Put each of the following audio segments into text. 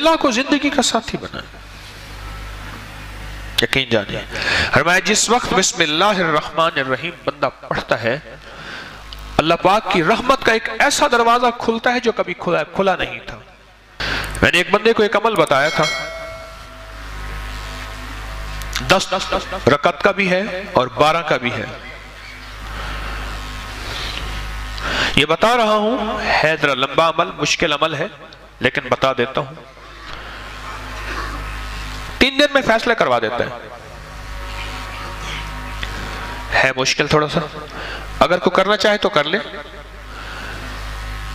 اللہ کو زندگی کا ساتھی بنائیں. یقین جانیے فرمایا جس وقت بسم اللہ الرحمن الرحیم بندہ پڑھتا ہے اللہ پاک کی رحمت کا ایک ایسا دروازہ کھلتا ہے جو کبھی کھلا نہیں تھا. میں نے ایک بندے کو ایک عمل بتایا تھا 10 رکعت کا بھی ہے اور 12 کا بھی ہے. یہ بتا رہا ہوں ہے ذرا لمبا عمل مشکل عمل ہے لیکن بتا دیتا ہوں. 3 دن میں فیصلہ کروا دیتا ہے مشکل تھوڑا سا. اگر کوئی کرنا چاہے تو کر لے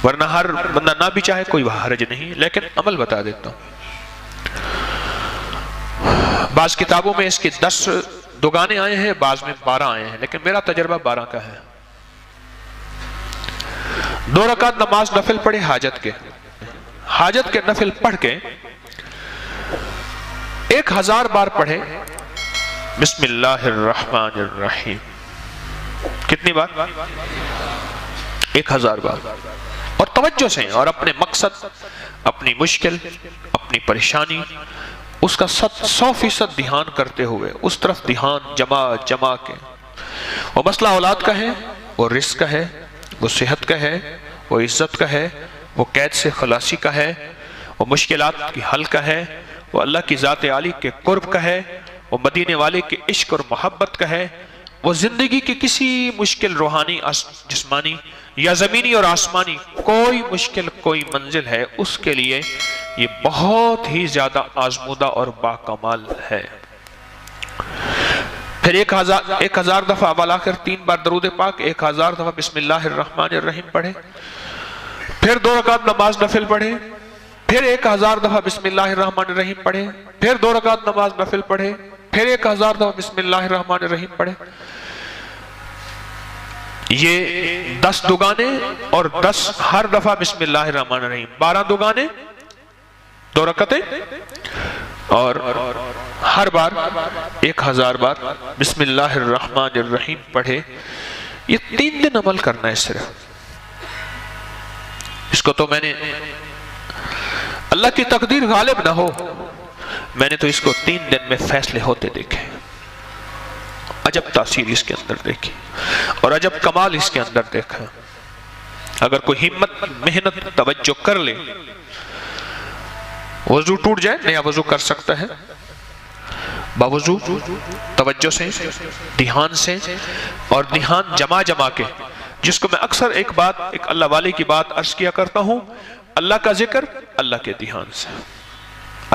ورنہ ہر بندہ نہ بھی چاہے کوئی حرج نہیں لیکن عمل بتا دیتا ہوں. بعض کتابوں میں اس کی 10 دگانے آئے ہیں بعض میں 12 آئے ہیں لیکن میرا تجربہ 12 کا ہے. 2 رکعت نماز نفل پڑھے حاجت کے نفل پڑھ کے 1000 بار پڑھے بسم اللہ الرحمن الرحیم. کتنی بار؟ 1000 بار. اور توجہ سے اور اپنے مقصد اپنی مشکل اپنی پریشانی اس کا 100% دھیان کرتے ہوئے اس طرف دھیان جمع کے. وہ مسئلہ اولاد کا ہے وہ رزق کا ہے وہ صحت کا ہے وہ عزت کا ہے وہ قید سے خلاصی کا ہے وہ مشکلات کی حل کا ہے وہ اللہ کی ذات عالی کے قرب کا ہے وہ مدینے والے کے عشق اور محبت کا ہے وہ زندگی کی کسی مشکل روحانی جسمانی یا زمینی اور آسمانی کوئی مشکل کوئی منزل ہے اس کے لیے یہ بہت ہی زیادہ آزمودہ اور باکمال ہے. پھر 1000 دفعہ بالآخر 3 بار درود پاک 1000 دفعہ بسم اللہ الرحمن الرحیم پڑھے. پھر 2 رکعت نماز نفل پڑھے پھر 1000 دفعہ بسم اللہ الرحمن الرحیم پڑھے. پھر 2 رکعت نماز نفل پڑھے پھر 1000 دفعہ بسم اللہ الرحمن الرحیم پڑھے. یہ 10 دگانے اور 10 ہر دفعہ بسم اللہ الرحمن الرحیم 12 دگانے 2 رکعتیں اور ہر بار 1000 بار بسم اللہ الرحمن الرحیم پڑھے. یہ 3 دن عمل کرنا ہے صرف. اس کو تو میں نے اللہ کی تقدیر غالب نہ ہو میں نے تو اس کو 3 دن میں فیصلے ہوتے دیکھے. عجب تاثیر اس کے اندر دیکھی اور عجب کمال اس کے اندر دیکھا. اگر کوئی ہمت محنت توجہ کر لے وضو ٹوٹ جائے نیا وضو کر سکتا ہے باوضو توجہ سے دھیان سے اور دھیان جمع کے جس کو میں اکثر ایک اللہ والے کی بات عرض کیا کرتا ہوں. اللہ کا ذکر اللہ کے دھیان سے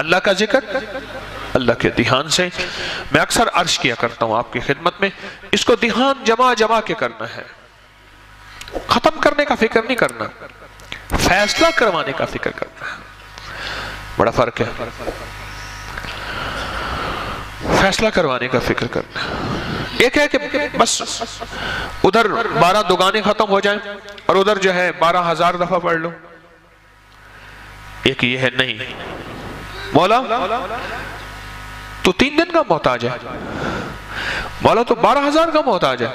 اللہ کا ذکر اللہ کے دھیان سے میں اکثر عرض کیا کرتا ہوں آپ کی خدمت میں اس کو دھیان جمع کے کرنا ہے. ختم کرنے کا فکر نہیں کرنا فیصلہ کروانے کا فکر کرنا ہے. بڑا فرق ہے فیصلہ کروانے کا فکر کرنا. ایک ہے کہ بس ادھر 12 دگانے ختم ہو جائیں اور ادھر جو ہے 12000 دفعہ پڑھ لو. ایک یہ ہے نہیں مولا تو 3 دن کا محتاج ہے مولا تو 12000 کا محتاج ہے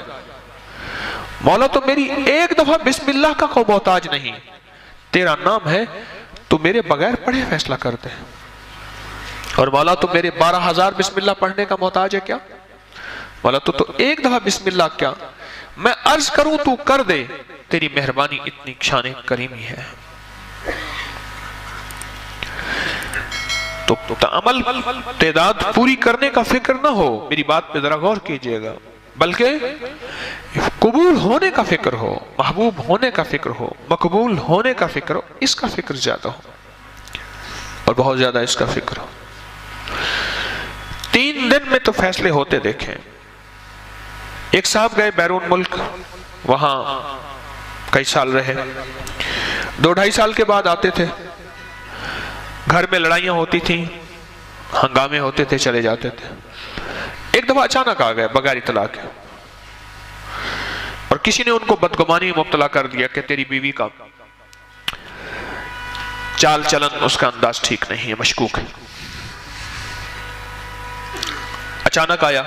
مولا تو میری 1 دفعہ بسم اللہ کا کوئی محتاج نہیں. تیرا نام ہے تو میرے بغیر پڑھے فیصلہ کرتے ہیں اور مولا تو میرے 12000 بسم اللہ پڑھنے کا محتاج ہے کیا مولا تو 1 دفعہ بسم اللہ کیا میں عرض کروں تو کر دے تیری مہربانی اتنی شان کریمی ہے. تو عمل تعداد پوری کرنے کا فکر نہ ہو میری بات پہ ذرا غور کیجئے گا بلکہ قبول ہونے کا فکر ہو محبوب ہونے کا فکر ہو مقبول ہونے کا فکر ہو. اس کا فکر زیادہ ہو اور بہت زیادہ اس کا فکر ہو. 3 دن میں تو فیصلے ہوتے دیکھیں. ایک صاحب گئے بیرون ملک وہاں کئی سال رہے 2-2.5 سال کے بعد آتے تھے گھر میں لڑائیاں ہوتی تھیں ہنگامے ہوتے تھے چلے جاتے تھے. ایک دفعہ اچانک آ گئے بغیر اطلاع کے اور کسی نے ان کو بدگمانی میں مبتلا کر دیا کہ تیری بیوی کا چال چلن اس کا انداز ٹھیک نہیں ہے مشکوک ہے. اچانک آیا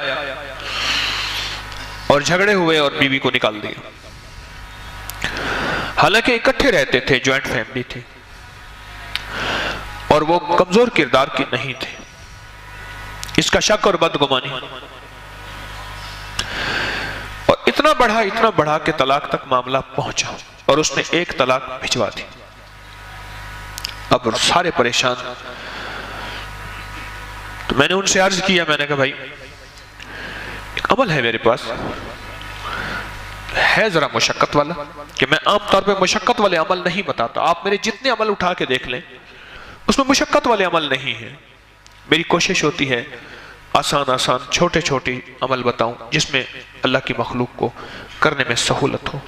اور جھگڑے ہوئے اور بیوی کو نکال دیا. حالانکہ اکٹھے رہتے تھے جوائنٹ فیملی تھی. اور وہ کمزور کردار کی نہیں تھے، اس کا شک اور بدگمانی، اور اتنا بڑھا کہ طلاق تک معاملہ پہنچا اور اس نے ایک طلاق بھجوا دی۔ اب سارے پریشان، تو میں نے ان سے عرض کیا، میں نے کہا بھائی ایک عمل ہے میرے پاس، ہے ذرا مشقت والا، کہ میں عام طور پہ مشقت والے عمل نہیں بتاتا، آپ میرے جتنے عمل اٹھا کے دیکھ لیں اس میں مشقت والے عمل نہیں ہیں، میری کوشش ہوتی ہے آسان چھوٹے عمل بتاؤں جس میں اللہ کی مخلوق کو کرنے میں سہولت ہو۔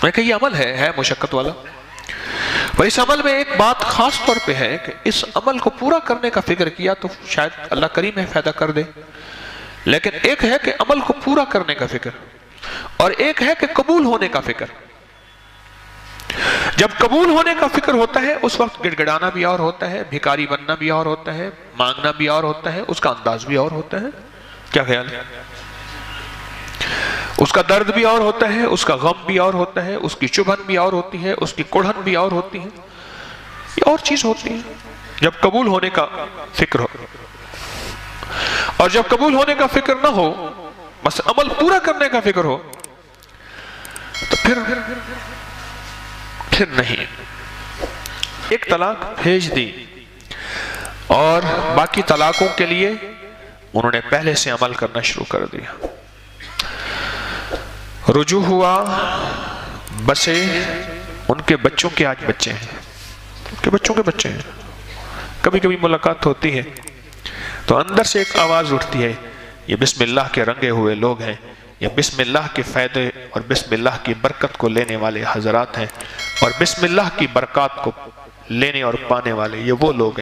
میں کہ یہ عمل ہے مشقت والا، اور اس عمل میں ایک بات خاص طور پہ ہے کہ اس عمل کو پورا کرنے کا فکر کیا تو شاید اللہ کریم ہے فائدہ کر دے، لیکن ایک ہے کہ عمل کو پورا کرنے کا فکر، اور ایک ہے کہ قبول ہونے کا فکر۔ جب قبول ہونے کا فکر ہوتا ہے اس وقت گڑ گڑانا بھی اور ہوتا ہے، بھکاری بننا بھی اور ہوتا ہے، مانگنا بھی اور ہوتا ہے، اس کا انداز بھی اور ہوتا ہے۔ کیا خیال ہے؟ اس کا درد بھی اور ہوتا ہے، اس کا غم بھی اور ہوتا ہے، اس کی چبھن بھی اور ہوتی ہے، اس کی کڑھن بھی اور ہوتی ہے، یہ اور چیز ہوتی ہے جب قبول ہونے کا فکر ہو۔ اور جب قبول ہونے کا فکر نہ ہو، بس عمل پورا کرنے کا فکر ہو، تو پھر نہیں۔ ایک طلاق بھیج دی اور باقی طلاقوں کے لیے انہوں نے پہلے سے عمل کرنا شروع کر دیا۔ رجوع ہوا، بسے، ان کے بچوں کے آج بچے ہیں، ان کے بچوں کے بچے ہیں، کبھی کبھی ملاقات ہوتی ہے تو اندر سے ایک آواز اٹھتی ہے، یہ بسم اللہ کے رنگے ہوئے لوگ ہیں، یہ بسم اللہ کے فائدے اور بسم اللہ کی برکت کو لینے والے حضرات ہیں، اور بسم اللہ کی برکات کو لینے اور پانے والے یہ وہ لوگ ہیں